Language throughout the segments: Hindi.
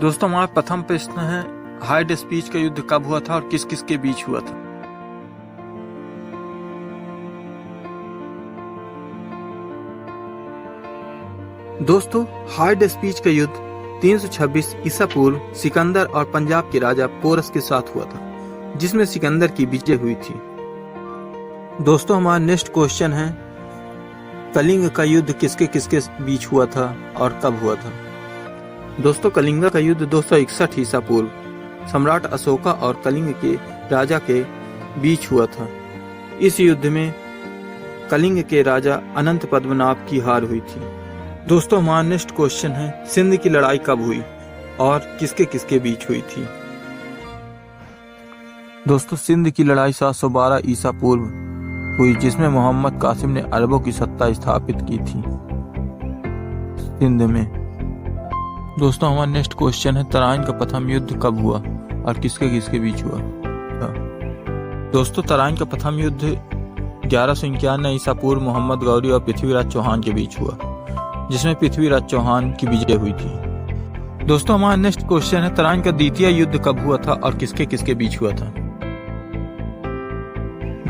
दोस्तों हमारा प्रथम प्रश्न है, हाइड स्पीच का युद्ध कब हुआ था और किस किस के बीच हुआ था। दोस्तों हाइड स्पीच का युद्ध 326 ईसा पूर्व सिकंदर और पंजाब के राजा पोरस के साथ हुआ था, जिसमें सिकंदर की विजय हुई थी। दोस्तों हमारा नेक्स्ट क्वेश्चन है, कलिंग का युद्ध किसके किसके बीच हुआ था और कब हुआ था। दोस्तों कलिंग का युद्ध 261 ईसा पूर्व सम्राट अशोका और कलिंग के राजा के बीच हुआ था। इस युद्ध में कलिंग के राजा अनंत पद्मनाभ की हार हुई थी। दोस्तों हमारा नेक्स्ट क्वेश्चन है, सिंध की लड़ाई कब हुई और किसके किसके बीच हुई थी। दोस्तों सिंध की लड़ाई 712 ईसा पूर्व हुई, जिसमें मोहम्मद कासिम ने अरबों की सत्ता स्थापित की थी सिंध में। दोस्तों हमारा नेक्स्ट क्वेश्चन है, तराइन का प्रथम युद्ध कब हुआ और किसके किसके बीच हुआ। दोस्तों तराइन का प्रथम युद्ध 1191 ईसा पूर्व मोहम्मद गौरी और पृथ्वीराज चौहान के बीच हुआ, जिसमें पृथ्वीराज चौहान की विजय हुई थी। दोस्तों हमारा नेक्स्ट क्वेश्चन है, तराइन का द्वितीय युद्ध कब हुआ था और किसके किसके बीच हुआ था।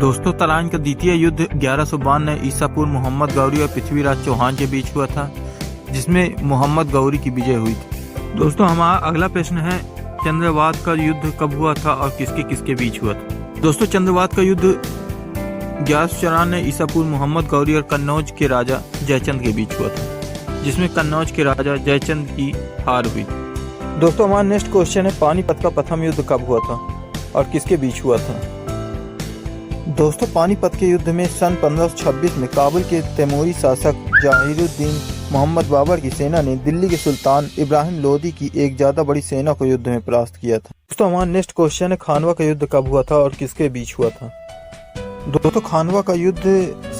दोस्तों तराइन का द्वितीय युद्ध 1192 ईसा पूर्व मोहम्मद गौरी और पृथ्वीराज चौहान के बीच हुआ था, जिसमें मोहम्मद गौरी की विजय हुई थी। दोस्तों हमारा अगला प्रश्न है, चंद्रवात का युद्ध कब हुआ था और किसके किसके बीच हुआ था। दोस्तों चंद्रवात का युद्ध 1194 ईसा पूर्व मोहम्मद गौरी और कन्नौज के राजा जयचंद के बीच हुआ था, जिसमें कन्नौज के राजा जयचंद की हार हुई। दोस्तों हमारा नेक्स्ट क्वेश्चन है, पानीपत का प्रथम युद्ध कब हुआ था और किसके बीच हुआ था। दोस्तों पानीपत के युद्ध में सन 1526 में काबुल के तैमूरी शासक जहीरुद्दीन मोहम्मद बाबर की सेना ने दिल्ली के सुल्तान इब्राहिम लोदी की एक ज्यादा बड़ी सेना को युद्ध में परास्त किया था। दोस्तों हमारा नेक्स्ट क्वेश्चन है, खानवा का युद्ध कब हुआ था और किसके बीच हुआ था। दोस्तों खानवा का युद्ध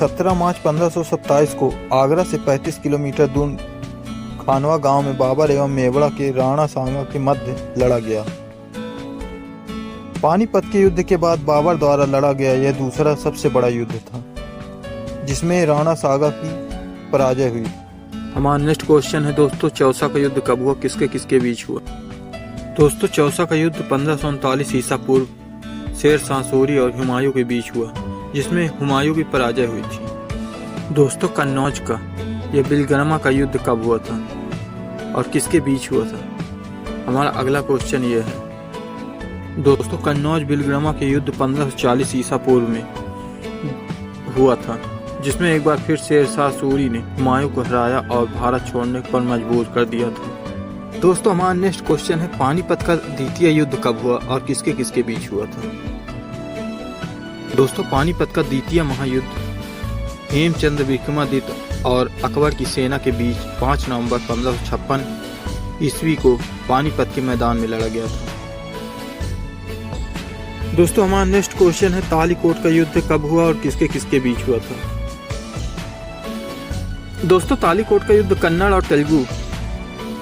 17 मार्च 1527 को आगरा से 35 किलोमीटर दूर खानवा गांव में बाबर एवं मेवाड़ा के राणा सांगा के मध्य लड़ा गया। पानीपत के युद्ध के बाद बाबर द्वारा लड़ा गया यह दूसरा सबसे बड़ा युद्ध था, जिसमें राणा सांगा की पराजय हुई। हमारा नेक्स्ट क्वेश्चन है, दोस्तों चौसा का युद्ध कब हुआ, किसके किसके बीच हुआ। दोस्तों चौसा का युद्ध 1539 ईसा पूर्व शेर शाह सूरी और हुमायूं के बीच हुआ, जिसमें हुमायूं की पराजय हुई थी। दोस्तों कन्नौज का यह बिलग्रामा का युद्ध कब हुआ था और किसके बीच हुआ था। हमारा अगला क्वेश्चन ये है, दोस्तों कन्नौज बिलग्रामा के युद्ध 1540 ईसा पूर्व में हुआ था, जिसमें एक बार फिर शेर शाह सूरी ने हुमायूं को हराया और भारत छोड़ने पर मजबूर कर दिया था। दोस्तों हमारा नेक्स्ट क्वेश्चन है, पानीपत का द्वितीय युद्ध कब हुआ और किसके किसके बीच हुआ था। दोस्तों पानीपत का द्वितीय महायुद्ध हेमचंद्र विक्रमादित्य और अकबर की सेना के बीच 5 नवंबर 1556 ईस्वी को पानीपत के मैदान में लड़ा गया था। दोस्तों हमारा नेक्स्ट क्वेश्चन है, तालीकोट का युद्ध कब हुआ और किसके किसके बीच हुआ था। दोस्तों तालीकोट का युद्ध कन्नड़ और तेलुगु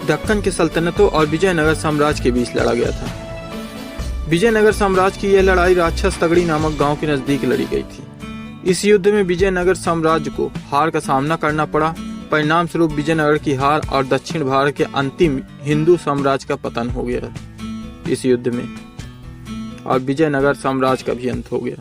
दक्कन के सल्तनतों और विजयनगर साम्राज्य के बीच लड़ा गया था। विजयनगर साम्राज्य की यह लड़ाई राक्षस तगड़ी नामक गांव के नजदीक लड़ी गई थी। इस युद्ध में विजयनगर साम्राज्य को हार का सामना करना पड़ा। परिणाम स्वरूप विजयनगर की हार और दक्षिण भारत के अंतिम हिंदू साम्राज्य का पतन हो गया इस युद्ध में, और विजयनगर साम्राज्य का भी अंत हो गया।